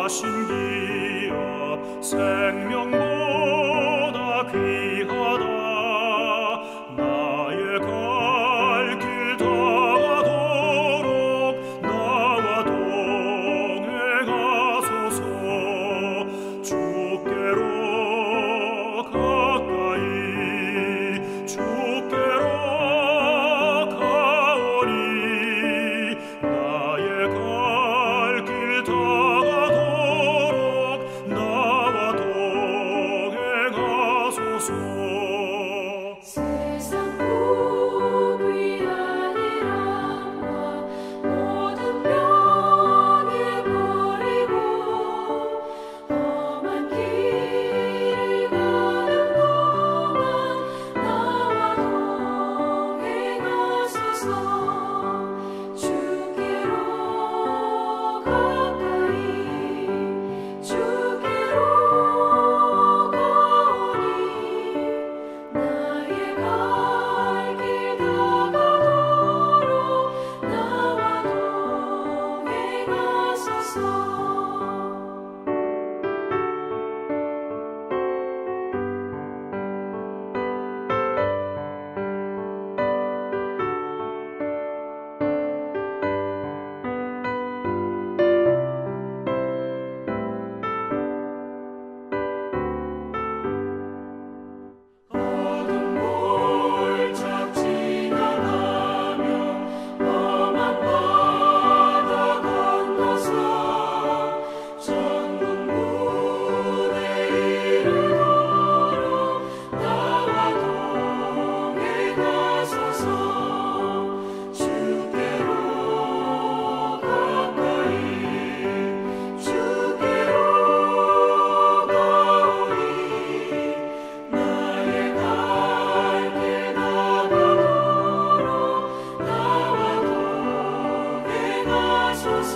신기야 생명보다 귀하다. 나의 갈 길 다가도록 나와 동행하소서. 주께로 가까이 주께로 가오니 나의 갈 길 다가도록 나와 동행하소서. 세상 복 위하니라 모든 병에 버리고 험한 길을 가는 동안 나와 동행하소서. 주께로 가까이 주께로 가오니 나의 갈 길 다가도록 나와 동행하소서. 어둠 몰짝 지나가며 험한 바다 건너서 천국 문에 이르도록 나와 동행하소서. 주께로 가까이 주께로 가오니 나의 갈 길 다가도록 나와 동행하소서.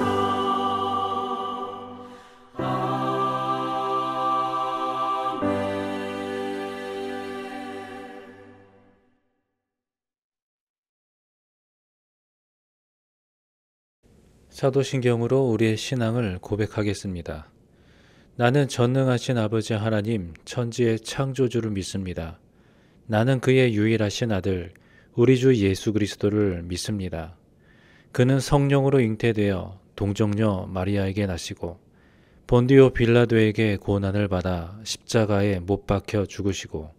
사도신경으로 우리의 신앙을 고백하겠습니다. 나는 전능하신 아버지 하나님 천지의 창조주를 믿습니다. 나는 그의 유일하신 아들 우리 주 예수 그리스도를 믿습니다. 그는 성령으로 잉태되어 동정녀 마리아에게 나시고 본디오 빌라도에게 고난을 받아 십자가에 못 박혀 죽으시고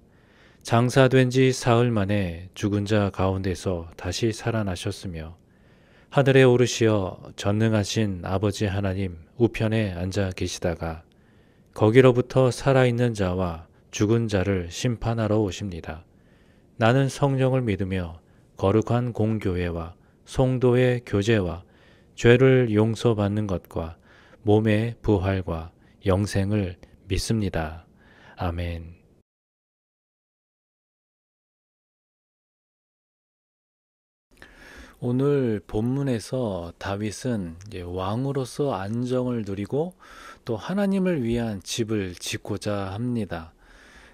장사된 지 사흘 만에 죽은 자 가운데서 다시 살아나셨으며 하늘에 오르시어 전능하신 아버지 하나님 우편에 앉아 계시다가 거기로부터 살아있는 자와 죽은 자를 심판하러 오십니다. 나는 성령을 믿으며 거룩한 공교회와 성도의 교제와 죄를 용서받는 것과 몸의 부활과 영생을 믿습니다. 아멘. 오늘 본문에서 다윗은 왕으로서 안정을 누리고 또 하나님을 위한 집을 짓고자 합니다.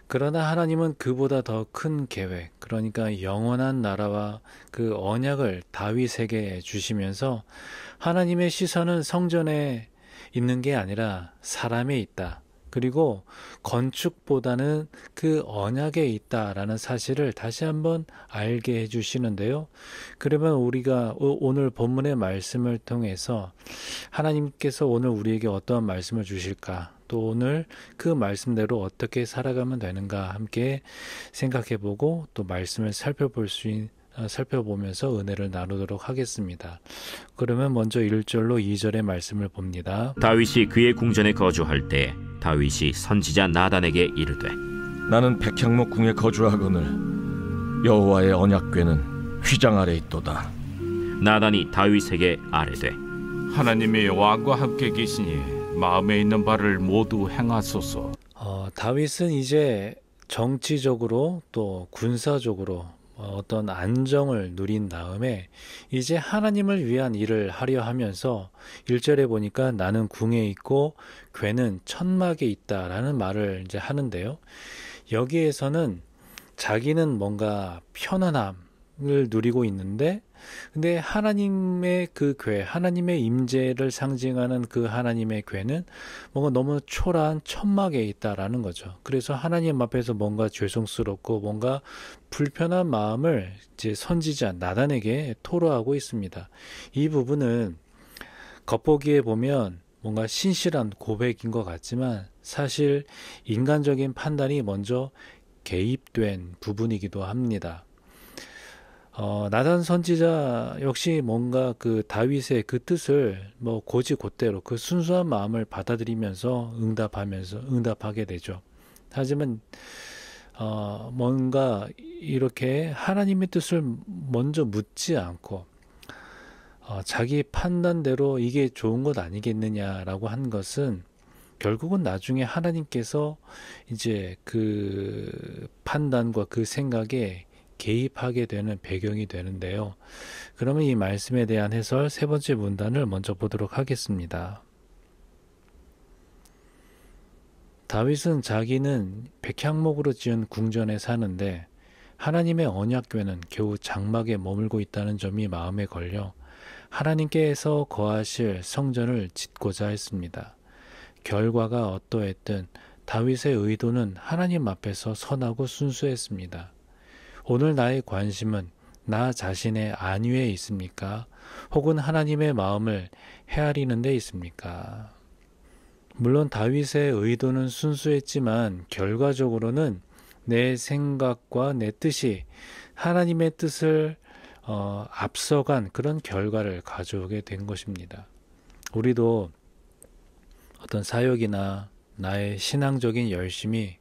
그러나 하나님은 그보다 더 큰 계획, 그러니까 영원한 나라와 그 언약을 다윗에게 주시면서 하나님의 시선은 성전에 있는 게 아니라 사람에 있다. 그리고 건축보다는 그 언약에 있다라는 사실을 다시 한번 알게 해주시는데요. 그러면 우리가 오늘 본문의 말씀을 통해서 하나님께서 오늘 우리에게 어떠한 말씀을 주실까? 또 오늘 그 말씀대로 어떻게 살아가면 되는가 함께 생각해보고 또 말씀을 살펴보면서 은혜를 나누도록 하겠습니다. 그러면 먼저 1절로 2절의 말씀을 봅니다. 다윗이 그의 궁전에 거주할 때 다윗이 선지자 나단에게 이르되 나는 백향목 궁에 거주하거늘 여호와의 언약궤는 휘장 아래 있도다. 나단이 다윗에게 아뢰되 하나님이 왕과 함께 계시니 마음에 있는 바를 모두 행하소서. 다윗은 이제 정치적으로 또 군사적으로 어떤 안정을 누린 다음에 이제 하나님을 위한 일을 하려 하면서 1절에 보니까 나는 궁에 있고 궤는 천막에 있다라는 말을 이제 하는데요. 여기에서는 자기는 뭔가 편안함을 누리고 있는데 근데 하나님의 그 궤, 하나님의 임재를 상징하는 그 하나님의 궤는 뭔가 너무 초라한 천막에 있다라는 거죠. 그래서 하나님 앞에서 뭔가 죄송스럽고 뭔가 불편한 마음을 이제 선지자 나단에게 토로하고 있습니다. 이 부분은 겉보기에 보면 뭔가 신실한 고백인 것 같지만 사실 인간적인 판단이 먼저 개입된 부분이기도 합니다. 나단 선지자 역시 뭔가 그 다윗의 그 뜻을 뭐 곧이곧대로 그 순수한 마음을 받아들이면서 응답하게 되죠. 하지만 뭔가 이렇게 하나님의 뜻을 먼저 묻지 않고 자기 판단대로 이게 좋은 것 아니겠느냐라고 한 것은 결국은 나중에 하나님께서 이제 그 판단과 그 생각에 개입하게 되는 배경이 되는데요. 그러면 이 말씀에 대한 해설 세 번째 문단을 먼저 보도록 하겠습니다. 다윗은 자기는 백향목으로 지은 궁전에 사는데 하나님의 언약궤는 겨우 장막에 머물고 있다는 점이 마음에 걸려 하나님께서 거하실 성전을 짓고자 했습니다. 결과가 어떠했든 다윗의 의도는 하나님 앞에서 선하고 순수했습니다. 오늘 나의 관심은 나 자신의 안위에 있습니까? 혹은 하나님의 마음을 헤아리는 데 있습니까? 물론 다윗의 의도는 순수했지만 결과적으로는 내 생각과 내 뜻이 하나님의 뜻을 앞서간 그런 결과를 가져오게 된 것입니다. 우리도 어떤 사역이나 나의 신앙적인 열심이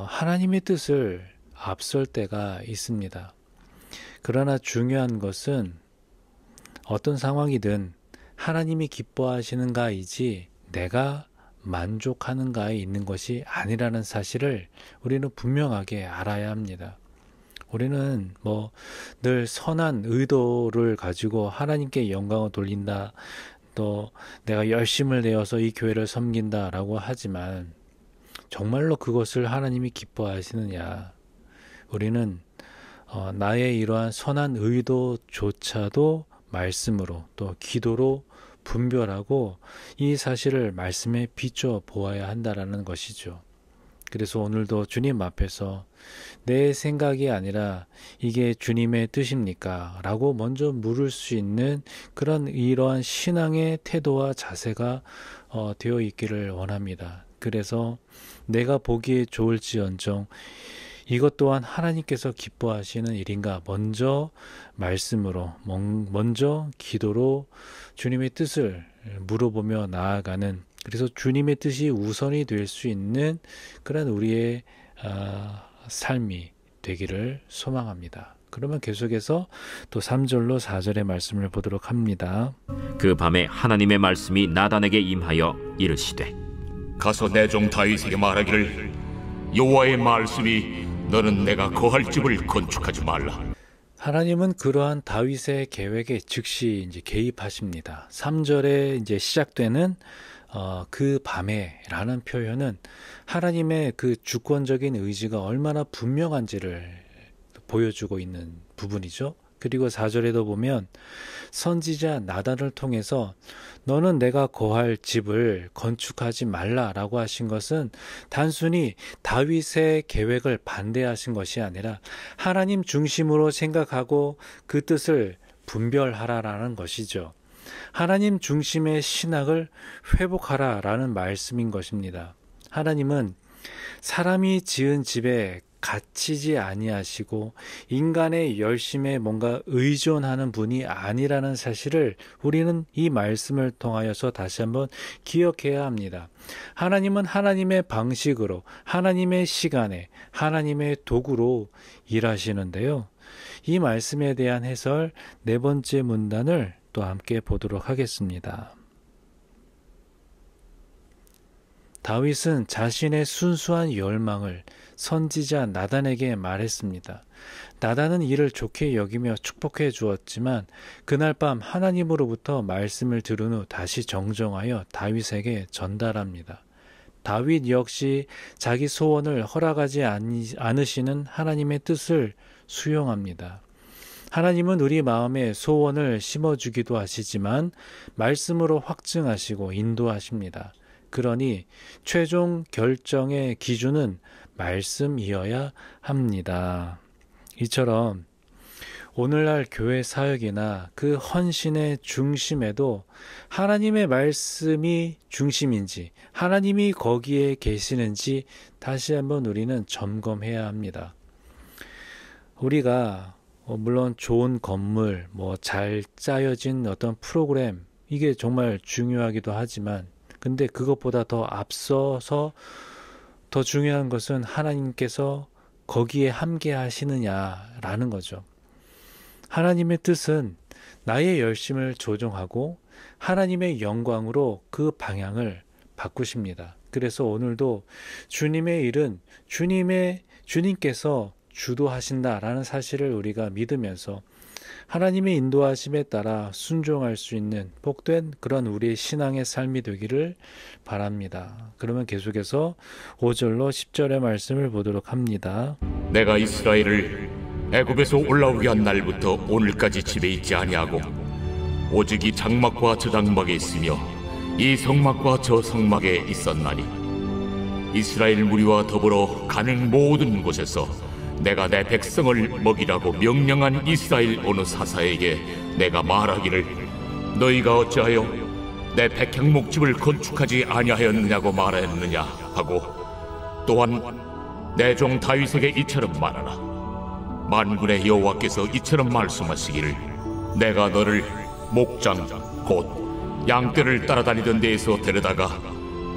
하나님의 뜻을 앞설 때가 있습니다. 그러나 중요한 것은 어떤 상황이든 하나님이 기뻐하시는가이지 내가 만족하는가에 있는 것이 아니라는 사실을 우리는 분명하게 알아야 합니다. 우리는 뭐 늘 선한 의도를 가지고 하나님께 영광을 돌린다, 또 내가 열심을 내어서 이 교회를 섬긴다라고 하지만 정말로 그것을 하나님이 기뻐하시느냐? 우리는 나의 이러한 선한 의도조차도 말씀으로 또 기도로 분별하고 이 사실을 말씀에 비춰 보아야 한다라는 것이죠. 그래서 오늘도 주님 앞에서 내 생각이 아니라 이게 주님의 뜻입니까? 라고 먼저 물을 수 있는 그런 이러한 신앙의 태도와 자세가 되어 있기를 원합니다. 그래서 내가 보기에 좋을지언정 이것 또한 하나님께서 기뻐하시는 일인가? 먼저 말씀으로, 먼저 기도로 주님의 뜻을 물어보며 나아가는, 그래서 주님의 뜻이 우선이 될 수 있는 그런 우리의 삶이 되기를 소망합니다. 그러면 계속해서 또 3절로 4절의 말씀을 보도록 합니다. 그 밤에 하나님의 말씀이 나단에게 임하여 이르시되 가서 내 종 다윗에게 말하기를 여호와의 말씀이 너는 내가 거할 집을 건축하지 말라. 하나님은 그러한 다윗의 계획에 즉시 이제 개입하십니다. 3절에 이제 시작되는 그 밤에라는 표현은 하나님의 그 주권적인 의지가 얼마나 분명한지를 보여주고 있는 부분이죠. 그리고 4절에도 보면 선지자 나단을 통해서 너는 내가 거할 집을 건축하지 말라라고 하신 것은 단순히 다윗의 계획을 반대하신 것이 아니라 하나님 중심으로 생각하고 그 뜻을 분별하라라는 것이죠. 하나님 중심의 신학을 회복하라라는 말씀인 것입니다. 하나님은 사람이 지은 집에 갇히지 아니하시고 인간의 열심에 뭔가 의존하는 분이 아니라는 사실을 우리는 이 말씀을 통하여서 다시 한번 기억해야 합니다. 하나님은 하나님의 방식으로, 하나님의 시간에, 하나님의 도구로 일하시는데요. 이 말씀에 대한 해설 네 번째 문단을 또 함께 보도록 하겠습니다. 다윗은 자신의 순수한 열망을 선지자 나단에게 말했습니다. 나단은 이를 좋게 여기며 축복해 주었지만 그날 밤 하나님으로부터 말씀을 들은 후 다시 정정하여 다윗에게 전달합니다. 다윗 역시 자기 소원을 허락하지 않으시는 하나님의 뜻을 수용합니다. 하나님은 우리 마음에 소원을 심어주기도 하시지만 말씀으로 확증하시고 인도하십니다. 그러니 최종 결정의 기준은 말씀이어야 합니다. 이처럼 오늘날 교회 사역이나 그 헌신의 중심에도 하나님의 말씀이 중심인지, 하나님이 거기에 계시는지 다시 한번 우리는 점검해야 합니다. 우리가 물론 좋은 건물, 잘 짜여진 어떤 프로그램, 이게 정말 중요하기도 하지만, 근데 그것보다 더 앞서서 더 중요한 것은 하나님께서 거기에 함께 하시느냐라는 거죠. 하나님의 뜻은 나의 열심을 조정하고 하나님의 영광으로 그 방향을 바꾸십니다. 그래서 오늘도 주님의 일은 주님께서 주도하신다라는 사실을 우리가 믿으면서 하나님의 인도하심에 따라 순종할 수 있는 복된 그런 우리의 신앙의 삶이 되기를 바랍니다. 그러면 계속해서 5절로 10절의 말씀을 보도록 합니다. 내가 이스라엘을 애굽에서 올라오게 한 날부터 오늘까지 집에 있지 아니하고 오직 이 장막과 저 장막에 있으며 이 성막과 저 성막에 있었나니 이스라엘 무리와 더불어 가는 모든 곳에서 내가 내 백성을 먹이라고 명령한 이스라엘 어느 사사에게 내가 말하기를 너희가 어찌하여 내 백향목집을 건축하지 아니하였느냐고 말하였느냐 하고 또한 내 종 다윗에게 이처럼 말하라. 만군의 여호와께서 이처럼 말씀하시기를 내가 너를 목장 곧 양떼를 따라다니던 데에서 데려다가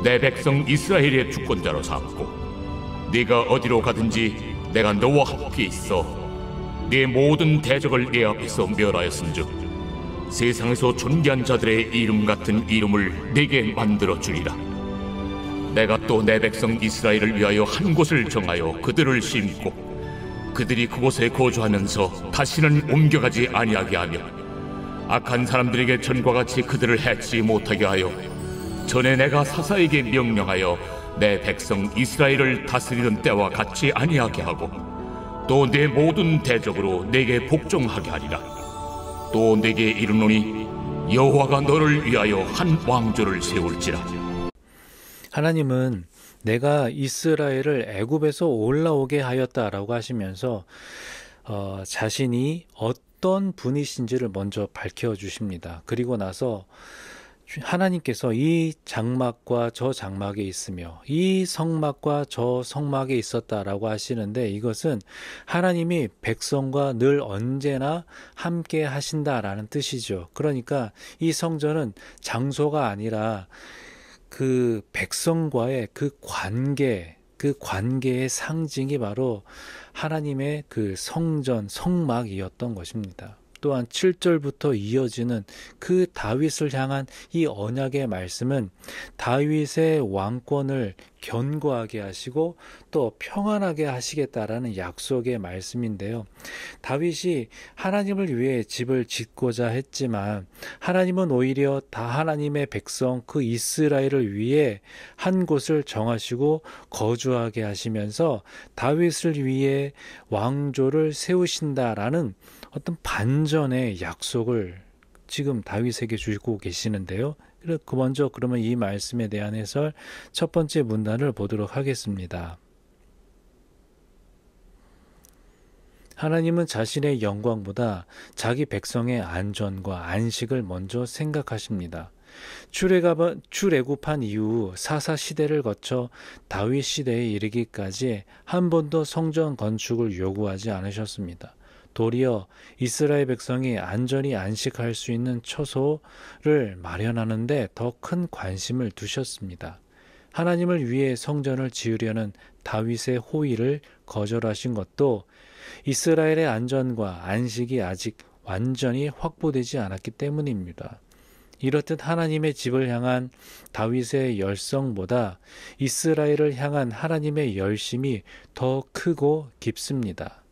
내 백성 이스라엘의 주권자로 삼고 네가 어디로 가든지 내가 너와 함께 있어 네 모든 대적을 내 앞에서 멸하였은즉 세상에서 존귀한 자들의 이름 같은 이름을 네게 만들어 주리라. 내가 또 내 백성 이스라엘을 위하여 한 곳을 정하여 그들을 심고 그들이 그곳에 거주하면서 다시는 옮겨가지 아니하게 하며 악한 사람들에게 전과 같이 그들을 해치 못하게 하여 전에 내가 사사에게 명령하여 내 백성 이스라엘을 다스리던 때와 같이 아니하게 하고 또 내 모든 대적으로 내게 복종하게 하리라. 또 내게 이르노니 여호와가 너를 위하여 한 왕조를 세울지라. 하나님은 내가 이스라엘을 애굽에서 올라오게 하였다라고 하시면서 자신이 어떤 분이신지를 먼저 밝혀주십니다. 그리고 나서 하나님께서 이 장막과 저 장막에 있으며 이 성막과 저 성막에 있었다라고 하시는데 이것은 하나님이 백성과 늘 언제나 함께 하신다라는 뜻이죠. 그러니까 이 성전은 장소가 아니라 그 백성과의 그 관계의 상징이 바로 하나님의 그 성전, 성막이었던 것입니다. 또한 7절부터 이어지는 그 다윗을 향한 이 언약의 말씀은 다윗의 왕권을 견고하게 하시고 또 평안하게 하시겠다라는 약속의 말씀인데요. 다윗이 하나님을 위해 집을 짓고자 했지만 하나님은 오히려 다 하나님의 백성 그 이스라엘을 위해 한 곳을 정하시고 거주하게 하시면서 다윗을 위해 왕조를 세우신다라는 어떤 반전의 약속을 지금 다윗에게 주고 계시는데요. 먼저 그러면 이 말씀에 대한 해설 첫 번째 문단을 보도록 하겠습니다. 하나님은 자신의 영광보다 자기 백성의 안전과 안식을 먼저 생각하십니다. 출애굽한 이후 사사 시대를 거쳐 다윗 시대에 이르기까지 한 번도 성전 건축을 요구하지 않으셨습니다. 도리어 이스라엘 백성이 안전히 안식할 수 있는 처소를 마련하는 데 더 큰 관심을 두셨습니다. 하나님을 위해 성전을 지으려는 다윗의 호의를 거절하신 것도 이스라엘의 안전과 안식이 아직 완전히 확보되지 않았기 때문입니다. 이렇듯 하나님의 집을 향한 다윗의 열성보다 이스라엘을 향한 하나님의 열심이 더 크고 깊습니다.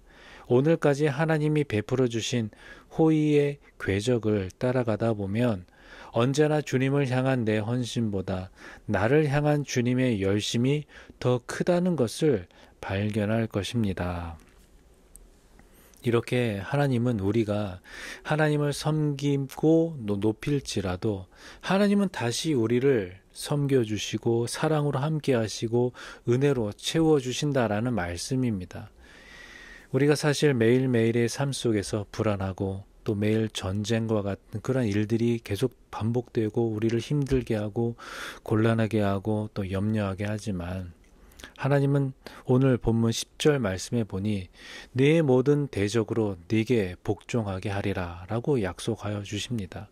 오늘까지 하나님이 베풀어 주신 호의의 궤적을 따라가다 보면 언제나 주님을 향한 내 헌신보다 나를 향한 주님의 열심이 더 크다는 것을 발견할 것입니다. 이렇게 하나님은 우리가 하나님을 섬기고 높일지라도 하나님은 다시 우리를 섬겨주시고 사랑으로 함께 하시고 은혜로 채워주신다라는 말씀입니다. 우리가 사실 매일매일의 삶 속에서 불안하고 또 매일 전쟁과 같은 그런 일들이 계속 반복되고 우리를 힘들게 하고 곤란하게 하고 또 염려하게 하지만 하나님은 오늘 본문 10절 말씀에 보니 네 모든 대적으로 네게 복종하게 하리라 라고 약속하여 주십니다.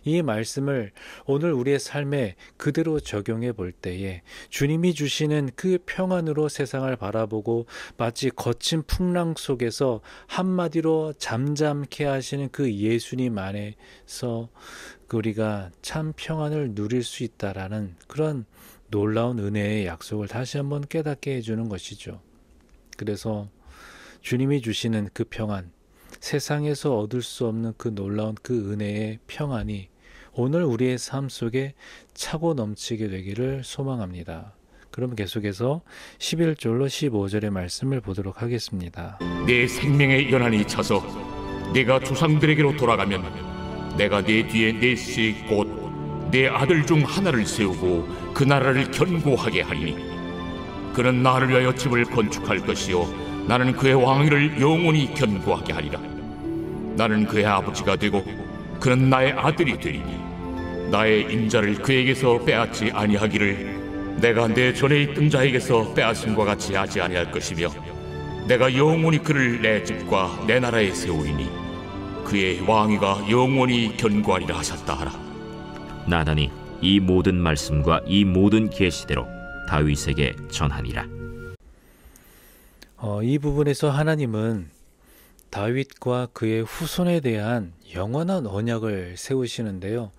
이 말씀을 오늘 우리의 삶에 그대로 적용해 볼 때에 주님이 주시는 그 평안으로 세상을 바라보고 마치 거친 풍랑 속에서 한마디로 잠잠케 하시는 그 예수님 안에서 우리가 참 평안을 누릴 수 있다라는 그런 놀라운 은혜의 약속을 다시 한번 깨닫게 해주는 것이죠. 그래서 주님이 주시는 그 평안, 세상에서 얻을 수 없는 그 놀라운 그 은혜의 평안이 오늘 우리의 삶 속에 차고 넘치게 되기를 소망합니다. 그럼 계속해서 11절로 15절의 말씀을 보도록 하겠습니다. 내 생명의 연한이 차서 내가 조상들에게로 돌아가면 내가 내 뒤에 넷씩 곧 내 아들 중 하나를 세우고 그 나라를 견고하게 하리니 그는 나를 위하여 집을 건축할 것이요 나는 그의 왕위를 영원히 견고하게 하리라. 나는 그의 아버지가 되고 그는 나의 아들이 되리니 나의 인자를 그에게서 빼앗지 아니하기를 내가 내 전에 있던 자에게서 빼앗음과 같이 하지 아니할 것이며 내가 영원히 그를 내 집과 내 나라에 세우리니 그의 왕위가 영원히 견고하리라 하셨다 하라. 나단이 이 모든 말씀과 이 모든 계시대로 다윗에게 전하니라. 이 부분에서 하나님은 다윗과 그의 후손에 대한 영원한 언약을 세우시는데요.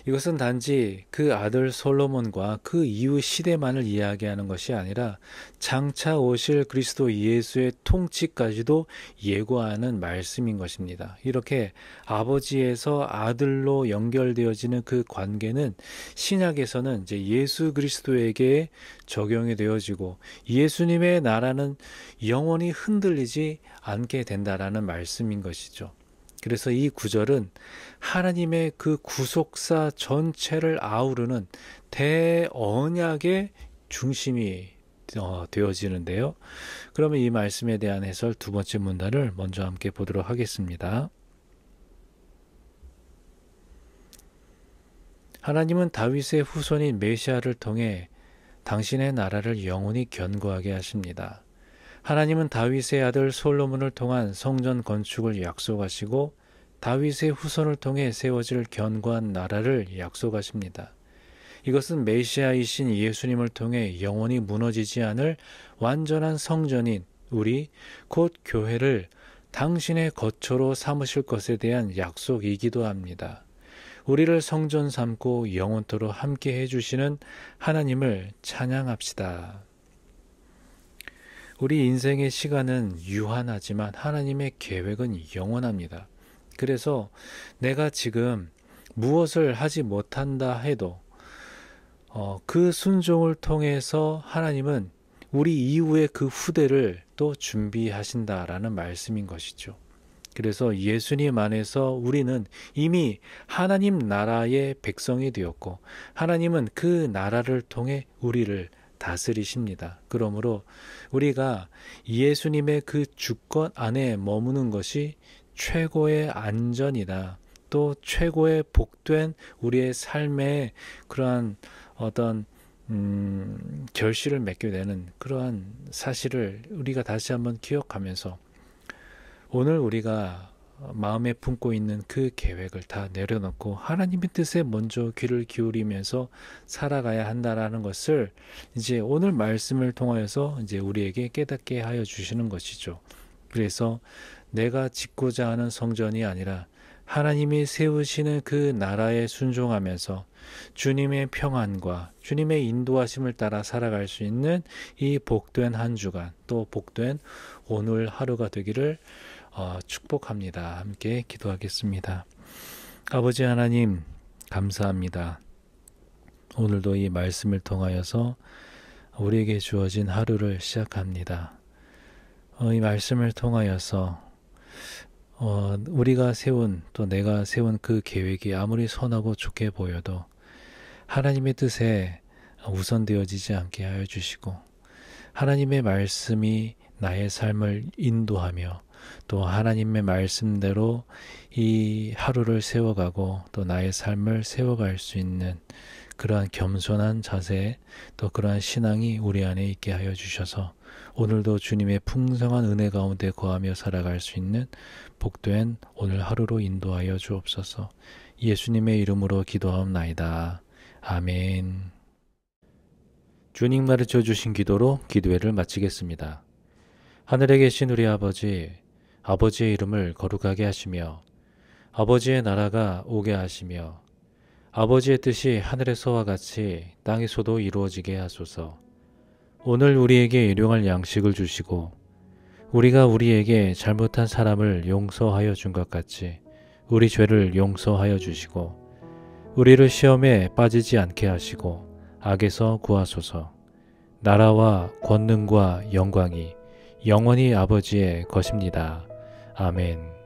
이것은 단지 그 아들 솔로몬과 그 이후 시대만을 이야기하는 것이 아니라 장차 오실 그리스도 예수의 통치까지도 예고하는 말씀인 것입니다. 이렇게 아버지에서 아들로 연결되어지는 그 관계는 신약에서는 이제 예수 그리스도에게 적용이 되어지고 예수님의 나라는 영원히 흔들리지 않게 된다라는 말씀인 것이죠. 그래서 이 구절은 하나님의 그 구속사 전체를 아우르는 대언약의 중심이 되어지는데요. 그러면 이 말씀에 대한 해설 두 번째 문단을 먼저 함께 보도록 하겠습니다. 하나님은 다윗의 후손인 메시아를 통해 당신의 나라를 영원히 견고하게 하십니다. 하나님은 다윗의 아들 솔로몬을 통한 성전 건축을 약속하시고 다윗의 후손을 통해 세워질 견고한 나라를 약속하십니다. 이것은 메시아이신 예수님을 통해 영원히 무너지지 않을 완전한 성전인 우리 곧 교회를 당신의 거처로 삼으실 것에 대한 약속이기도 합니다. 우리를 성전 삼고 영원토록 함께 해주시는 하나님을 찬양합시다. 우리 인생의 시간은 유한하지만 하나님의 계획은 영원합니다. 그래서 내가 지금 무엇을 하지 못한다 해도 그 순종을 통해서 하나님은 우리 이후의 그 후대를 또 준비하신다라는 말씀인 것이죠. 그래서 예수님 안에서 우리는 이미 하나님 나라의 백성이 되었고 하나님은 그 나라를 통해 우리를 다스리십니다. 그러므로 우리가 예수님의 그 주권 안에 머무는 것이 최고의 안전이다. 또 최고의 복된 우리의 삶의 그러한 어떤 결실을 맺게 되는 그러한 사실을 우리가 다시 한번 기억하면서 오늘 우리가 마음에 품고 있는 그 계획을 다 내려놓고 하나님의 뜻에 먼저 귀를 기울이면서 살아가야 한다라는 것을 이제 오늘 말씀을 통하여서 이제 우리에게 깨닫게 하여 주시는 것이죠. 그래서 내가 짓고자 하는 성전이 아니라 하나님이 세우시는 그 나라에 순종하면서 주님의 평안과 주님의 인도하심을 따라 살아갈 수 있는 이 복된 한 주간 또 복된 오늘 하루가 되기를 축복합니다. 함께 기도하겠습니다. 아버지 하나님 감사합니다. 오늘도 이 말씀을 통하여서 우리에게 주어진 하루를 시작합니다. 이 말씀을 통하여서 우리가 세운 또 내가 세운 그 계획이 아무리 선하고 좋게 보여도 하나님의 뜻에 우선되어지지 않게 하여 주시고 하나님의 말씀이 나의 삶을 인도하며 또 하나님의 말씀대로 이 하루를 세워가고 또 나의 삶을 세워갈 수 있는 그러한 겸손한 자세 또 그러한 신앙이 우리 안에 있게 하여 주셔서 오늘도 주님의 풍성한 은혜 가운데 거하며 살아갈 수 있는 복된 오늘 하루로 인도하여 주옵소서. 예수님의 이름으로 기도하옵나이다. 아멘. 주님 가르쳐 주신 기도로 기도회를 마치겠습니다. 하늘에 계신 우리 아버지, 아버지의 이름을 거룩하게 하시며 아버지의 나라가 오게 하시며 아버지의 뜻이 하늘에서와 같이 땅에서도 이루어지게 하소서. 오늘 우리에게 일용할 양식을 주시고 우리가 우리에게 잘못한 사람을 용서하여 준 것 같이 우리 죄를 용서하여 주시고 우리를 시험에 빠지지 않게 하시고 악에서 구하소서. 나라와 권능과 영광이 영원히 아버지의 것입니다. 아멘.